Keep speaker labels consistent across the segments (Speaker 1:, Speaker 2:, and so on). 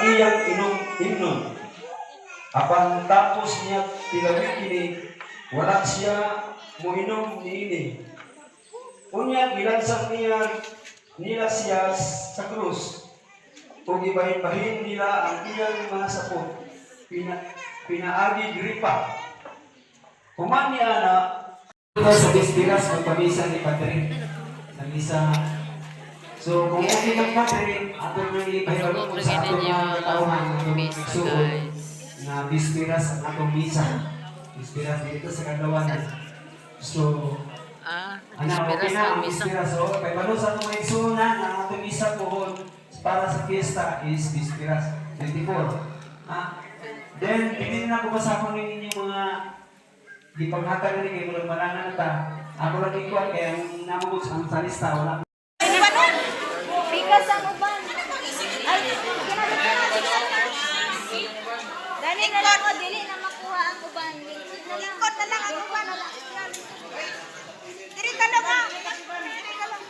Speaker 1: iyang inom. Apan tapos niya tilawi kini, wala siya muinom niini. Unya gilansang nila siya sa krus. Kung ibahin-bahin nila ang iyang mga sapot, pinaagi gripa. Human niya na sa Bispiras, magpamisa ni Padre. Sa misa. So, kung okay ng Padre, ato nang ipahibalo kung sa ato mga katauhan ng igsuon na Bispiras ang atong misa. Bispiras dito sa Kadawanan. So, okay na ang Bispiras. So, kay balo sa atong mga igsuonan, ang atong misa po para sa fiesta is Bispiras 24. Then, hindi na ako masakon ng inyong mga di paghatag ni kay mulang manangan ta. Ako lang ikuan kaya ang namugod sa salista wala.
Speaker 2: Bigas ang uban. Ay, dali na lang ko dili na makuha ang uban. Lingkod na lang ang uban. Diri ka na ba? Diri ka lang.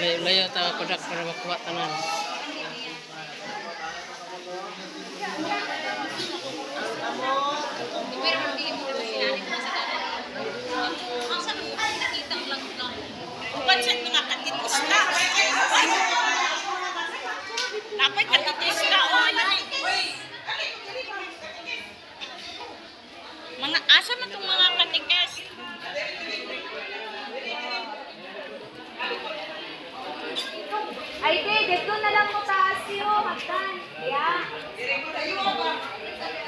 Speaker 3: Layo ta produk para makuha tanan.
Speaker 4: Dapat katitis na mga asa man itong mga katikas.
Speaker 2: Ay, dito na lang mo taas yun. Hagdan. Yeah.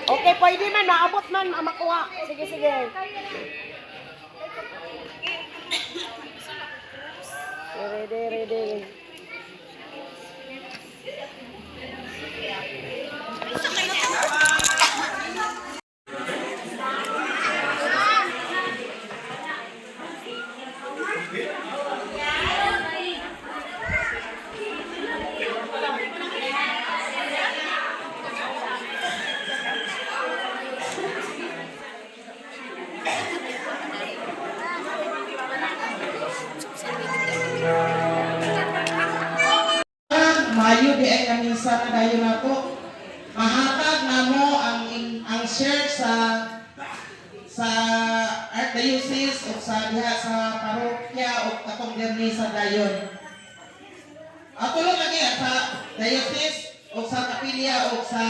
Speaker 5: Okay, pwede man, maabot man, makuha. Sige, sige. Ready.
Speaker 6: Mayo di ay kamisa na dayon ako. Mahatag na mo ang share sa Archdiocese o sa diha sa parokya o katong derni sa dayon. Ato lang lagi sa diocese o sa kapilya o sa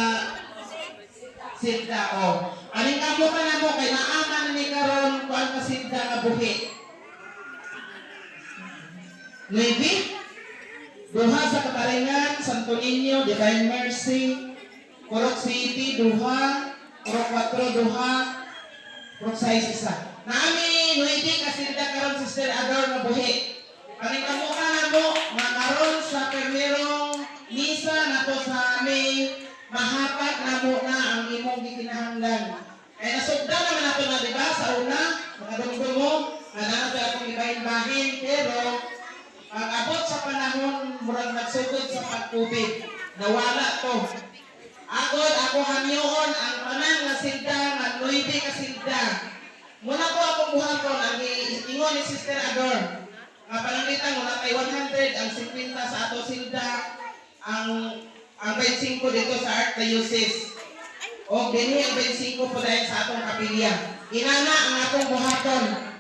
Speaker 6: silda o. Aning kamo ka na mo kay naaman ni karon kuan ka silda nga buhi. Maybe duha sa Kataringan, Santo Niño, Divine Mercy, Purok City, duha, Purok 4, duha, Purok 6, isa. Naami, nuiti kasilda karon Sister Ador na buhi. Kaning kamuha na mo, nga karon sa primerong misa na to sa amin, mahapat na mo na ang imong gikinahanglan. Kaya nasugda naman nato na, diba? Sa una, makadungdung mo, nga nato atong ibahin-bahin, pero pag-abot sa panahon, murag nagsugod sa pagtubig. Nawala to. Agod ako hamyoon ang tanan nga silda, nga 9 ka silda. Muna ko akong buhaton, ang ingon ni Sister Ador. Nga palangitan, muna kay 100, ang 50 sa ato silda, ang 25 dito sa Archdiocese. O, dinhi ang 25 po dahil sa atong kapilya. Inana ang atong buhaton.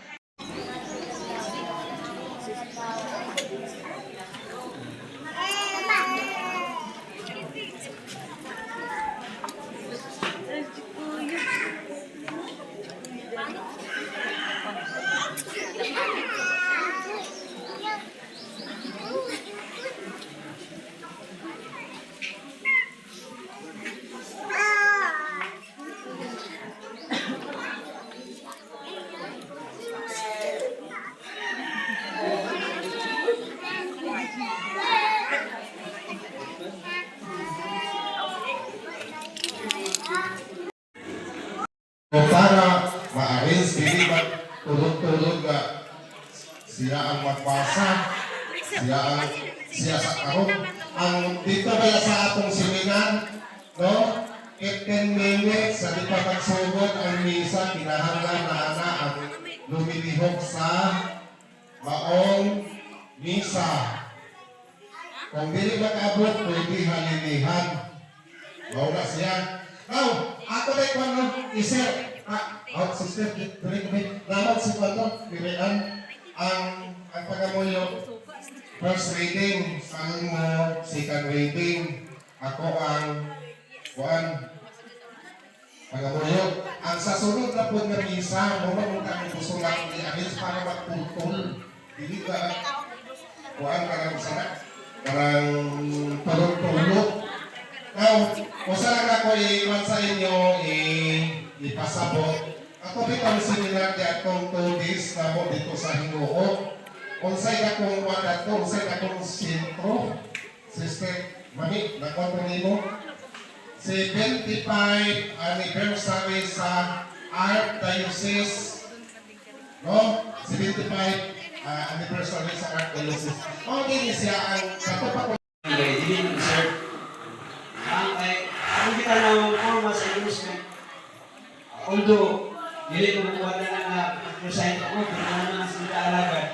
Speaker 7: Para ma-arrange dili ba tulog-tulog nga siya ang magpasa, siya sa karon. Ang dito ba sa atong seminar, no? 15 minutes sa di pa magsugod ang misa, kinahanglan na ang lumilihok sa maong misa. Kung dili makaabot, pwede halilihan. Mauna siya. Now, ako na ikaw no, isir. Sister, tuloy kami. Naman si Pato, pilihan ang pagamuyo. First reading, Salmo, second reading. Ako ang pagamuyo. Ang sasunod na po ng misa, muna kami gusto lang i-arrange para magputol. Hindi ba, ka lang sana? Parang tulog-tulog. Now, kung saan ako iwan sa inyo, ipasabot. Ako bitang seminar di akong 2 days na mo dito sa Hinoo. Unsay akong wala to, unsay akong sentro. Sister, mami, nakonto nimo. 75 anniversary sa Archdiocese. No? 75 anniversary sa Archdiocese. Okay, siya ang katupag.
Speaker 1: Okay, dili sir. Ang kita na forma sa endorsement. Although, dili ko makuha na nga preside ako, pero naman sila alaga.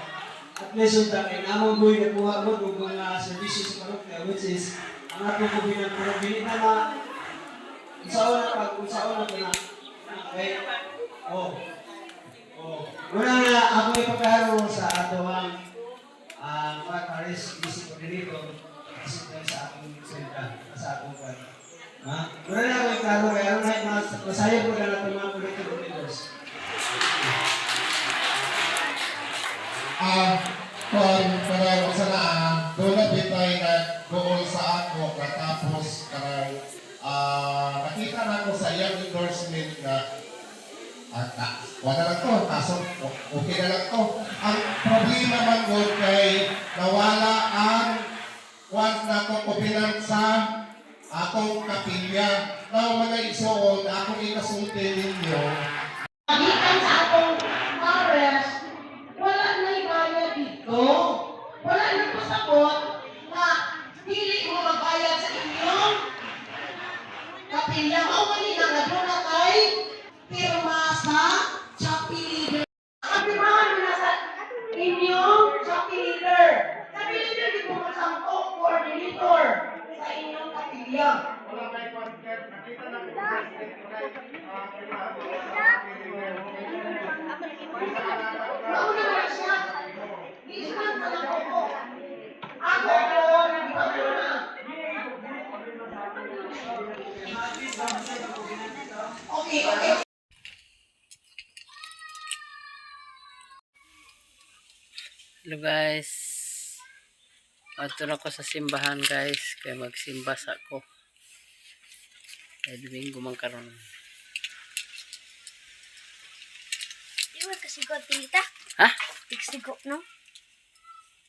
Speaker 1: At least yung takay, namang buhay na kuha mo kung mga services sa parokya, which is, ang atong kubinan, pero dili na na, unsaon na okay? Una nga, ako ipagkaro sa atawang Paris Vice Coordinator kasi sa akong senta, sa akong kwan. Una na ako ipagkaro, kaya masaya po na natin mga political leaders.
Speaker 7: Karang sana doon na bitay na goal sa ako katapos karang nakita na ko sa iyang endorsement na wala lang to, kaso okay na lang to. Ang problema man ko kay nawala ang once na akong kupinan sa akong kapilya. Now mga igsoon, akong ikasulti ninyo.
Speaker 6: Magikan sa akong arrest, wala na ibaya dito. Wala na pasabot na pili mo magbayad sa inyong kapilya. Mawali na nga doon na kay pirma sa Shopee Leader. Kapirmahan mo na sa inyong Shopee Leader. Shopee Leader, di mo masangkong coordinator sa inyong kapilya. Mauna na siya. Isman ka lang ako. Ako yun, ako na. Okay.
Speaker 3: Hello guys. Ato na ko sa simbahan guys. Kaya magsimba sa ako. Kaya Domingo man karon.
Speaker 2: Iwa kasi ko tinita.
Speaker 3: Ha?
Speaker 2: Tiksigo, no?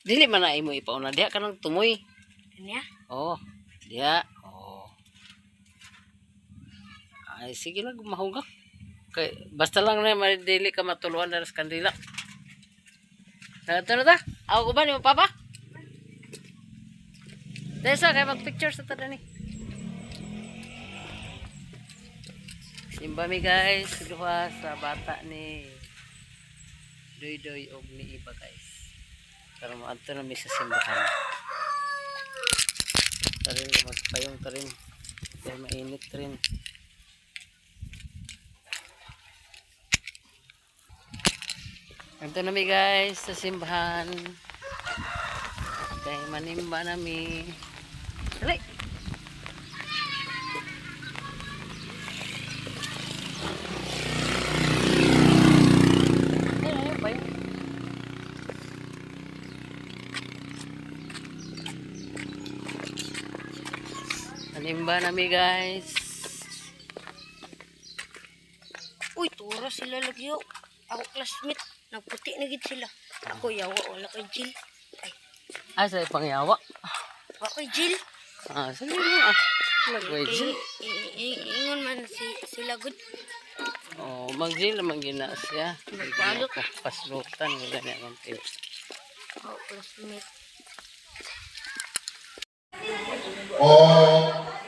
Speaker 3: Dili man na imo ipauna. Diha ka nang tumoy.
Speaker 2: Kanya?
Speaker 3: Oh. Diha. Oh. Ay sige lang mahugak. Kay basta lang na madili ka matuluan na sa kandila. Ito na ta. Ako ko ba ni mo papa? Desa kay mag-picture sa tada ni. Simba mi guys, duha sa bata ni Doy og ni iba guys. Pero maadto na mi sa simbahan. Tarin magpayong tarin. Kaya mainit rin. Ito na mi guys sa simbahan. Kaya manimba na mi. Dali. Manimba na mi guys.
Speaker 8: Uy, turo sila lagi yo. Ako classmate, nagputi na gid sila. Ako yawa, wala kay Jill. Ay,
Speaker 3: Asa pangyawa?
Speaker 8: wala kay Jill.
Speaker 3: Sige na. Nagwedge.
Speaker 8: Ingon man sila good.
Speaker 3: Oh, mag-jail naman gina siya.
Speaker 8: Nagbalot.
Speaker 3: Paslutan mo ganyan ang tips.
Speaker 8: Ako classmate.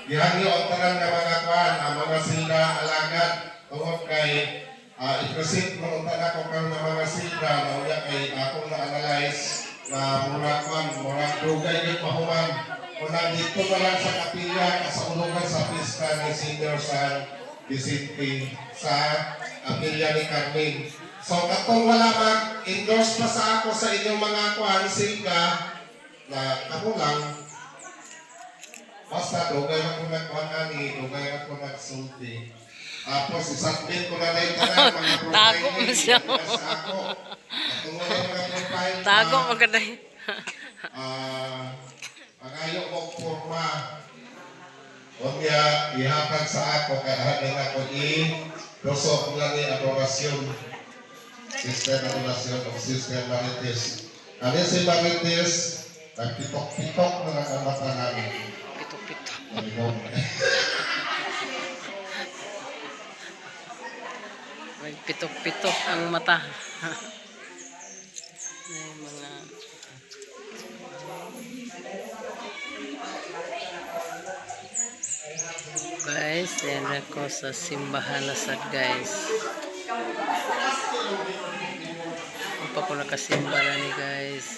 Speaker 7: Gihangyo ang tanan nga mga kwan, ang mga sila alagad tungod kay i-present mo unta na ko karon ng mga silda na uya kay akong na-analyze na murag dugay gid mahuman. Unang dito pa lang sa kapilya kasaulugan sa pista ni Senior San Vicente sa kapilya ni Carmen. So katong wala mag-endorse pa sa ako sa inyong mga kuhan silda na ako lang basta dugay ako nagkuhan ani, dugay ako nagsulti. Tapos isubmit ko na lang tanan mga profile
Speaker 3: Tago mo siya.
Speaker 7: sa ako. Katong wala mga profile
Speaker 3: Tago mo ka dahil.
Speaker 7: Pangayo ko forma. Unya ihapag sa ako kay hadin ako i-dosok lang ni adorasyon. Sister adorasyon of Sister Marites. Kani si Marites, nagpitok-pitok na ang mata namin.
Speaker 3: Pito-pito. May pitok-pitok ang mata. May mga guys, yan ako sa simbahan na sad guys. Ang pa ko nakasimba na ni guys.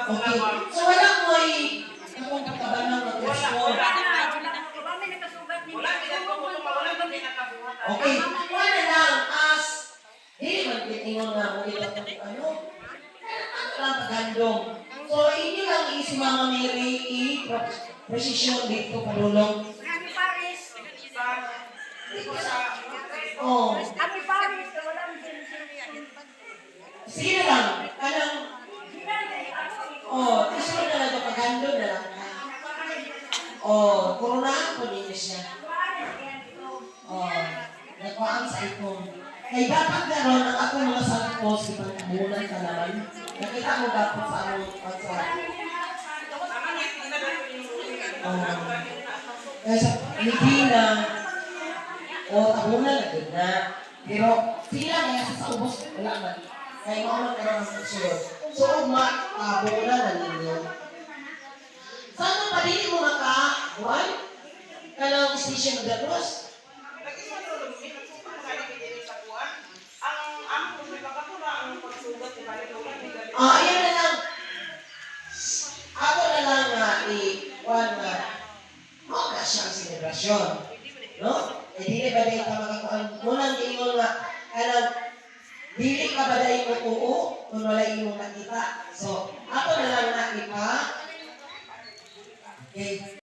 Speaker 6: Okay. So wala mo ay akong katabanang ng gusto. Okay. Wala lang as hindi man pitingon nga mo ito ano. Lang pagandong. So inyo lang si Mama Mary precision dito padulong. Oh. Sige na lang. Kanang oh, gusto na lang ito pagando na lang. Oh, corona po ninyo siya. Oh, nakuhaan sa iPhone. Kaya dapat gano'n ang ako mga sampos di pagkabulan ka naman. Nakita mo dapat sa among WhatsApp. Oh, kaya sa Medina, tabunan na din na. Pero sila na sa ubos, wala man. Kaya maunang ka naman sa susunod. So, buunan na ninyo. Saan mo padili mo maka-buwan? Kanang station of the cross? Ayan na lang. Ako na lang nga i-kuhan nga. Maka siyang selebrasyon. No? Eh, dili ba dahil ka makakuhan? Munang ingon nga, kanang dili ka ba dahil mo tuo kung wala imong nakita? So, ako na lang na ipa. Okay.